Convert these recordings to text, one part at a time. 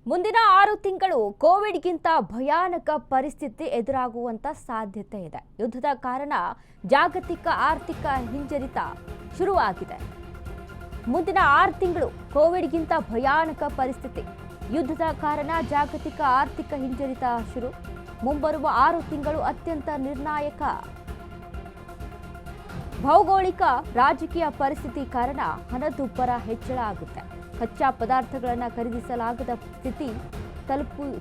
ಮುಂದಿನ 6 ತಿಂಗಳು ಕೋವಿಡ್ಗಿಂತ ಭಯಾನಕ ಪರಿಸ್ಥಿತಿ ಎದುರಾಗುವಂತ ಸಾಧ್ಯತೆ ಇದೆ. ಯುದ್ಧದ ಕಾರಣ ಜಾಗತಿಕ ಆರ್ಥಿಕ ಹಿಂಜರಿತ ಶುರುವಾಗಿದೆ. ಮುಂದಿನ 6 ತಿಂಗಳು ಕೋವಿಡ್ಗಿಂತ ಭಯಾನಕ ಪರಿಸ್ಥಿತಿ. ಯುದ್ಧದ ಕಾರಣ ಜಾಗತಿಕ ಆರ್ಥಿಕ ಹಿಂಜರಿತ ಶುರು. ಮುಂಬರುವ 6 ತಿಂಗಳು ಅತ್ಯಂತ ನಿರ್ಣಾಯಕ. ಭೌಗೋಳಿಕ ರಾಜಕೀಯ ಪರಿಸ್ಥಿತಿ ಕಾರಣ ಹಣದುಬ್ಬರ ಹೆಚ್ಚಳ ಆಗುತ್ತೆ. ಕಚ್ಚಾ ಪದಾರ್ಥಗಳನ್ನು ಖರೀದಿಸಲಾಗದ ಸ್ಥಿತಿ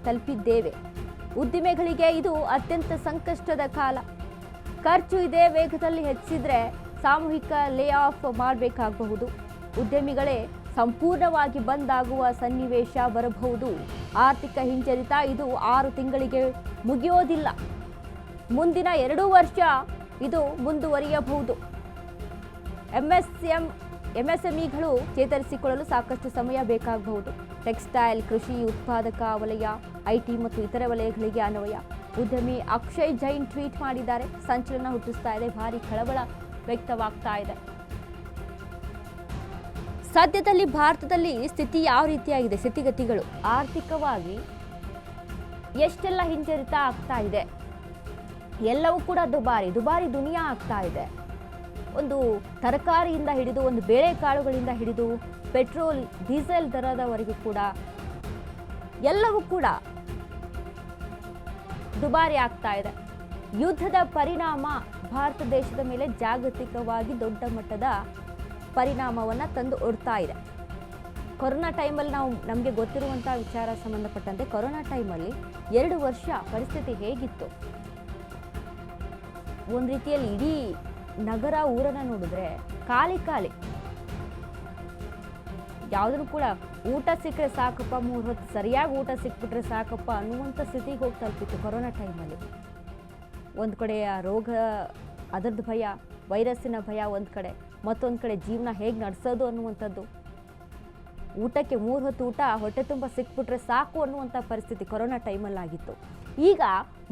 ತಲುಪಿದ್ದೇವೆ. ಉದ್ದಿಮೆಗಳಿಗೆ ಇದು ಅತ್ಯಂತ ಸಂಕಷ್ಟದ ಕಾಲ. ಖರ್ಚು ಇದೇ ವೇಗದಲ್ಲಿ ಹೆಚ್ಚಿದ್ರೆ ಸಾಮೂಹಿಕ ಲೇ ಆಫ್ ಮಾಡಬೇಕಾಗಬಹುದು. ಉದ್ಯಮಿಗಳೇ ಸಂಪೂರ್ಣವಾಗಿ ಬಂದ್ ಆಗುವ ಸನ್ನಿವೇಶ ಬರಬಹುದು. ಆರ್ಥಿಕ ಹಿಂಜರಿತ ಇದು 6 ತಿಂಗಳಿಗೆ ಮುಗಿಯೋದಿಲ್ಲ. ಮುಂದಿನ 2 ವರ್ಷ ಇದು ಮುಂದುವರಿಯಬಹುದು. ಎಂಎಸ್ಎಂಇಗಳು ಚೇತರಿಸಿಕೊಳ್ಳಲು ಸಾಕಷ್ಟು ಸಮಯ ಬೇಕಾಗಬಹುದು. ಟೆಕ್ಸ್ಟೈಲ್, ಕೃಷಿ ಉತ್ಪಾದಕ ವಲಯ, ಐಟಿ ಮತ್ತು ಇತರೆ ವಲಯಗಳಿಗೆ ಅನ್ವಯ. ಉದ್ಯಮಿ ಅಕ್ಷಯ್ ಜೈನ್ ಟ್ವೀಟ್ ಮಾಡಿದ್ದಾರೆ. ಸಂಚಲನ ಹುಟ್ಟಿಸ್ತಾ ಇದೆ, ಭಾರಿ ಕಳವಳ ವ್ಯಕ್ತವಾಗ್ತಾ ಇದೆ. ಸದ್ಯದಲ್ಲಿ ಭಾರತದಲ್ಲಿ ಸ್ಥಿತಿ ಯಾವ ರೀತಿಯಾಗಿದೆ, ಸ್ಥಿತಿಗತಿಗಳು ಆರ್ಥಿಕವಾಗಿ ಎಷ್ಟೆಲ್ಲ ಹಿಂಜರಿತ ಆಗ್ತಾ ಇದೆ, ಎಲ್ಲವೂ ಕೂಡ ದುಬಾರಿ ದುನಿಯಾ ಆಗ್ತಾ ಇದೆ. ಒಂದು ತರಕಾರಿಯಿಂದ ಹಿಡಿದು ಒಂದು ಬೇಳೆಕಾಳುಗಳಿಂದ ಹಿಡಿದು ಪೆಟ್ರೋಲ್ ಡೀಸೆಲ್ ದರದವರೆಗೂ ಕೂಡ ಎಲ್ಲವೂ ಕೂಡ ದುಬಾರಿ ಆಗ್ತಾ ಇದೆ. ಯುದ್ಧದ ಪರಿಣಾಮ ಭಾರತ ದೇಶದ ಮೇಲೆ ಜಾಗತಿಕವಾಗಿ ದೊಡ್ಡ ಮಟ್ಟದ ಪರಿಣಾಮವನ್ನು ತಂದು ಒಡ್ತಾ ಇದೆ. ಕೊರೋನಾ ಟೈಮಲ್ಲಿ ನಮಗೆ ಗೊತ್ತಿರುವಂಥ ವಿಚಾರ ಸಂಬಂಧಪಟ್ಟಂತೆ ಕೊರೋನಾ ಟೈಮಲ್ಲಿ 2 ವರ್ಷ ಪರಿಸ್ಥಿತಿ ಹೇಗಿತ್ತು, ಒಂದು ರೀತಿಯಲ್ಲಿ ಇಡೀ ನಗರ ಊರನ್ನ ನೋಡಿದ್ರೆ ಖಾಲಿ ಯಾವುದನ್ನು ಕೂಡ ಊಟ ಸಿಕ್ಕರೆ ಸಾಕಪ್ಪ, 3 ಹೊತ್ತು ಸರಿಯಾಗಿ ಊಟ ಸಿಕ್ಬಿಟ್ರೆ ಸಾಕಪ್ಪ ಅನ್ನುವಂಥ ಸ್ಥಿತಿಗೆ ಹೋಗಿ ತಲುಪಿತ್ತು ಕೊರೋನಾ ಟೈಮಲ್ಲಿ. ಒಂದು ಕಡೆ ಆ ರೋಗ, ಅದರದ್ದು ಭಯ, ವೈರಸ್ಸಿನ ಭಯ ಒಂದು ಕಡೆ, ಮತ್ತೊಂದು ಕಡೆ ಜೀವನ ಹೇಗೆ ನಡೆಸೋದು ಅನ್ನುವಂಥದ್ದು. ಊಟಕ್ಕೆ 3 ಹೊತ್ತು ಊಟ ಹೊಟ್ಟೆ ತುಂಬ ಸಿಕ್ಬಿಟ್ರೆ ಸಾಕು ಅನ್ನುವಂಥ ಪರಿಸ್ಥಿತಿ ಕೊರೋನಾ ಟೈಮಲ್ಲಿ ಆಗಿತ್ತು. ಈಗ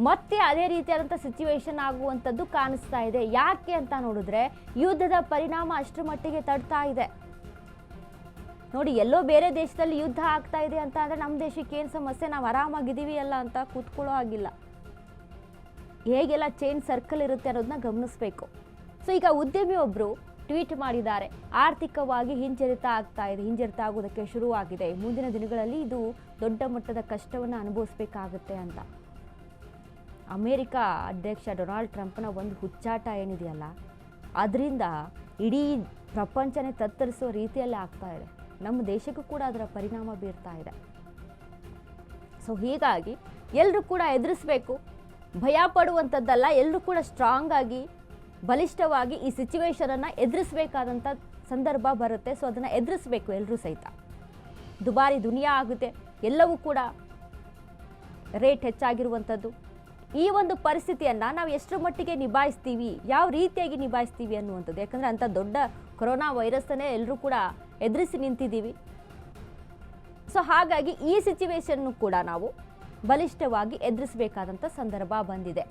ಮತ್ತೆ ಅದೇ ರೀತಿಯಾದಂಥ ಸಿಚುವೇಶನ್ ಆಗುವಂಥದ್ದು ಕಾಣಿಸ್ತಾ ಇದೆ. ಯಾಕೆ ಅಂತ ನೋಡಿದ್ರೆ ಯುದ್ಧದ ಪರಿಣಾಮ ಅಷ್ಟರ ಮಟ್ಟಿಗೆ ತಡ್ತಾ ಇದೆ. ನೋಡಿ, ಎಲ್ಲೋ ಬೇರೆ ದೇಶದಲ್ಲಿ ಯುದ್ಧ ಆಗ್ತಾ ಇದೆ ಅಂತ ಅಂದರೆ ನಮ್ಮ ದೇಶಕ್ಕೆ ಏನು ಸಮಸ್ಯೆ, ನಾವು ಆರಾಮಾಗಿದ್ದೀವಿ ಅಲ್ಲ ಅಂತ ಕೂತ್ಕೊಳ್ಳೋ ಆಗಿಲ್ಲ. ಹೇಗೆಲ್ಲ ಚೈನ್ ಸರ್ಕಲ್ ಇರುತ್ತೆ ಅನ್ನೋದನ್ನ ಗಮನಿಸಬೇಕು. ಸೊ ಈಗ ಉದ್ಯಮಿ ಒಬ್ಬರು ಟ್ವೀಟ್ ಮಾಡಿದ್ದಾರೆ, ಆರ್ಥಿಕವಾಗಿ ಹಿಂಜರಿತ ಆಗೋದಕ್ಕೆ ಶುರುವಾಗಿದೆ. ಮುಂದಿನ ದಿನಗಳಲ್ಲಿ ಇದು ದೊಡ್ಡ ಮಟ್ಟದ ಕಷ್ಟವನ್ನು ಅನುಭವಿಸಬೇಕಾಗುತ್ತೆ ಅಂತ. ಅಮೇರಿಕ ಅಧ್ಯಕ್ಷ ಡೊನಾಲ್ಡ್ ಟ್ರಂಪ್ನ ಒಂದು ಹುಚ್ಚಾಟ ಏನಿದೆಯಲ್ಲ, ಅದರಿಂದ ಇಡೀ ಪ್ರಪಂಚನೇ ತತ್ತರಿಸುವ ರೀತಿಯಲ್ಲಿ ಆಗ್ತಾ ಇದೆ. ನಮ್ಮ ದೇಶಕ್ಕೂ ಕೂಡ ಅದರ ಪರಿಣಾಮ ಬೀರ್ತಾ ಇದೆ. ಸೊ ಹೀಗಾಗಿ ಎಲ್ಲರೂ ಕೂಡ ಎದುರಿಸಬೇಕು, ಭಯ ಪಡುವಂಥದ್ದಲ್ಲ. ಎಲ್ಲರೂ ಕೂಡ ಸ್ಟ್ರಾಂಗ್ ಆಗಿ, ಬಲಿಷ್ಠವಾಗಿ ಈ ಸಿಚುವೇಶನನ್ನು ಎದುರಿಸಬೇಕಾದಂಥ ಸಂದರ್ಭ ಬರುತ್ತೆ. ಸೊ ಅದನ್ನು ಎದುರಿಸಬೇಕು ಎಲ್ಲರೂ ಸಹಿತ. ದುಬಾರಿ ದುನಿಯಾ ಆಗುತ್ತೆ, ಎಲ್ಲವೂ ಕೂಡ ರೇಟ್ ಹೆಚ್ಚಾಗಿರುವಂಥದ್ದು. ಈ ಒಂದು ಪರಿಸ್ಥಿತಿಯನ್ನು ನಾವು ಎಷ್ಟರ ಮಟ್ಟಿಗೆ ನಿಭಾಯಿಸ್ತೀವಿ, ಯಾವ ರೀತಿಯಾಗಿ ನಿಭಾಯಿಸ್ತೀವಿ ಅನ್ನುವಂಥದ್ದು. ಯಾಕಂದರೆ ಅಂಥ ದೊಡ್ಡ ಕೊರೋನಾ ವೈರಸ್ಸನ್ನೇ ಎಲ್ಲರೂ ಕೂಡ ಎದುರಿಸಿ ನಿಂತಿದ್ದೀವಿ. ಸೊ ಹಾಗಾಗಿ ಈ ಸಿಚುವೇಶನ್ನು ಕೂಡ ನಾವು ಬಲಿಷ್ಠವಾಗಿ ಎದುರಿಸಬೇಕಾದಂಥ ಸಂದರ್ಭ ಬಂದಿದೆ.